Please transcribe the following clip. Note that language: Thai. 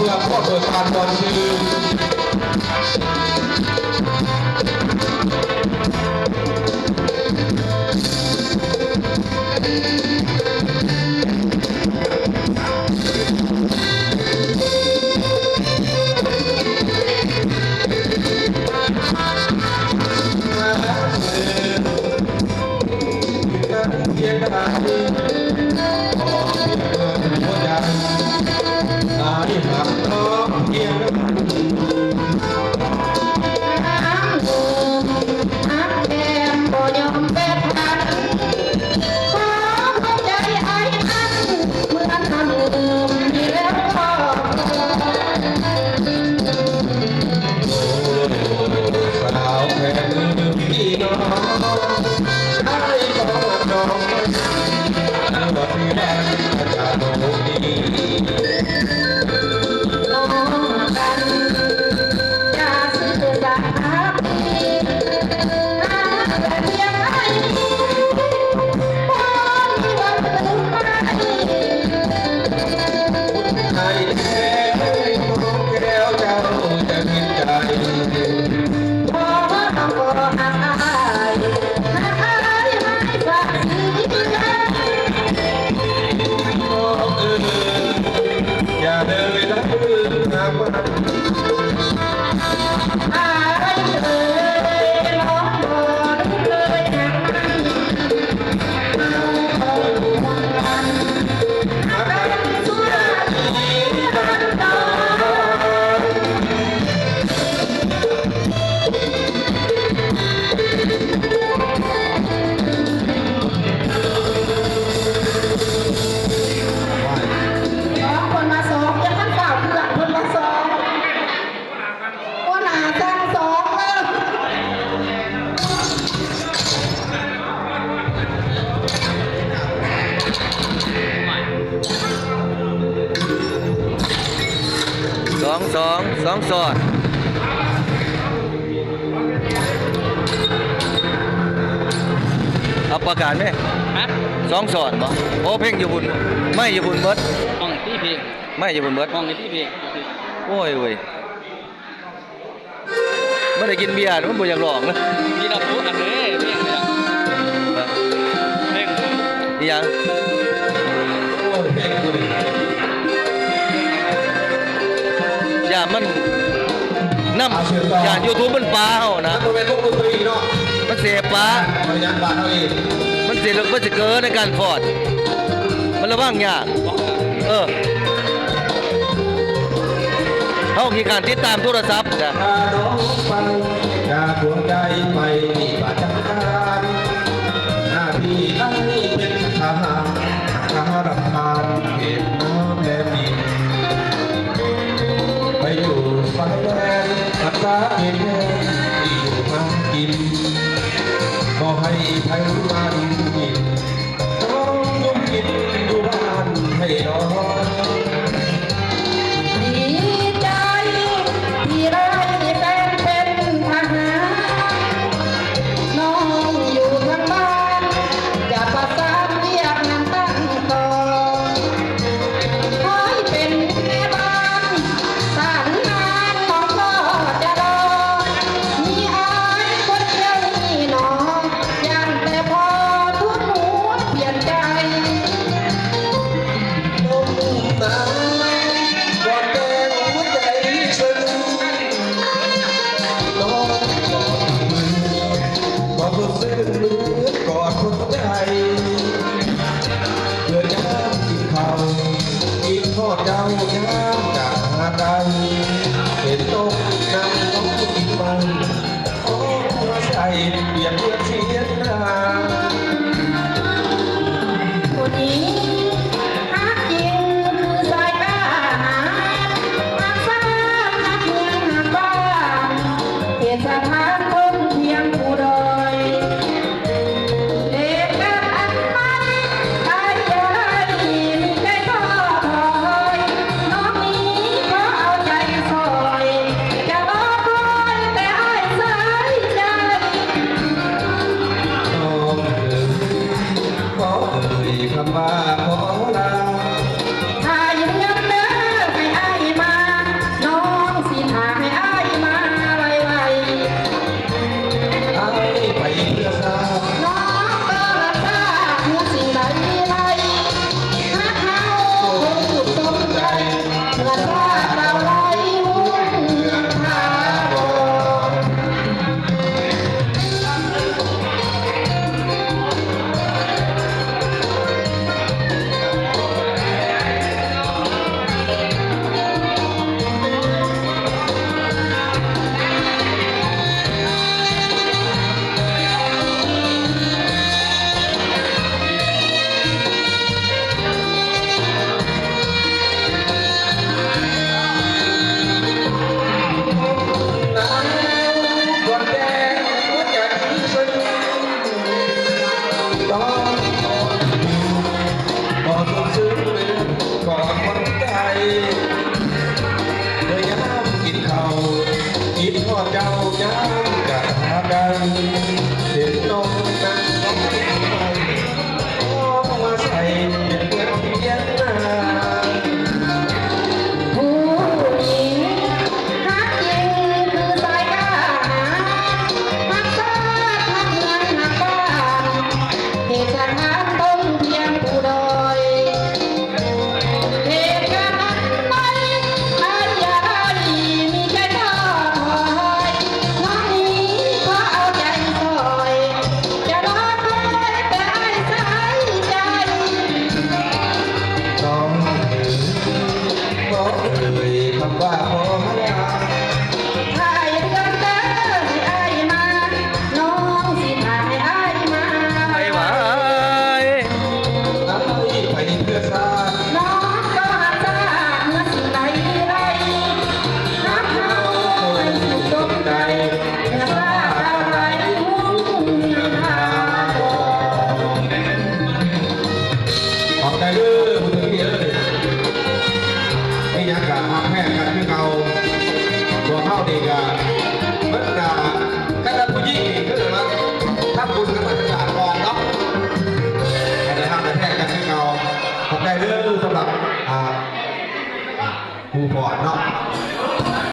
พื่อพ่อเปิดการบอลชื่อสองสอดเอาประกาศไหมสองสอดบ่โอ้เพ่งอยู่บุญไม่อยู่บุญเบิดห้องที่เพลงไม่อยู่บุญเบิดห้องที่เพลงโอ้ยเว้ยไม่ได้กินเบียร์มันบ่อยากหลอกนะมีเราพูดอันนี้เพลงเลยเพลงอีหยังอย่ามันน้ำอย่า YouTube มันปลาเฮานะมันเป็นพวกดนตรีเนาะมันเสียปลามันเสียมันจะเกินในการฟอดมันระวังยากเฮาขี้การติดตามโทรศัพท์จ้ะน้องฟังจากดวงใจไปมีบาดจังการหน้าที่อันนี้เป็นทหารรับทานเก็บน้ำแลมีไปอยู่ฝั่งแดนรักษาเองที่อยู่ทำกินก็ให้ไทยมันกินต้องยุ่งกินอยู่บ้านให้นอนดีใจที่ได้แฟนเป็นทหารน้องอยู่ทางบ้านจะประสานเรียกงานตั้งต่อให้เป็นแม่บ้านสานงานน้องก็จะรอมีอายคนเดียวนี่หนอยังแต่พอทุกหัวเปลี่ยนใจลมหนาวกอดแดงหัวใจซึ้งน้องกอดมือกอดคนซึ้งมือกอดคนใจเพื่อจะกินข้าวกินทอดเจ้าน้ำจากหาดใดเห็นโต๊ะนั่งน้องกินมันโอ้หัวใจเปลี่ยนเลือดเสียหน้าผู้หญิงฮักจริงคือสายกล้าหาญฮักซ่าฮักเมืองฮักบ้านเขตสถานคนเพียงผู้ดอยเด็กกันอันไม่ได้ใจใจท้อถอยน้องนี้ขอเอาใจซอ เห็นนมนั้นก็ไม่ไหวก็มาใส่เป็นเพื่อนเพียงหน้า ผู้หญิงฮักจริงคือสายกล้าฮักซ่าฮักเมืองฮักบ้านเหตุการณ์ต้องเพียงผู้โดยเหตุการณ์ไม่อาจอย่าได้มีใจทอดถอยน้องนี้ขอเอาใจซอยจะรอคอยแต่ไอ้สายใจ น้องบอกเลยคำว่าขอลา ถ่ายเรือนเด้อให้อ้ายมา น้องสิถ่ายอ้ายมา ไปไหว ไอ้ไปเพื่อชาติ น้องก็หาทราบเมื่อสิ่งใดไรรักเราให้สุขสมใจเมื่อทราบอะไรมุ่งหา ขอบใจเด้อคุณพี่เอ้ยไม่อยากจะหักแพ้กันคือเก่าตัวเข้าดีกันมันด่าแค่ผู้หญิงนี่คือว่าถ้าคุณกันมาจะสานกองเนาะแต่จะทำแต่แพ้กันคือเก่าขอบใจเด้อสำหรับผู้พอดเนาะ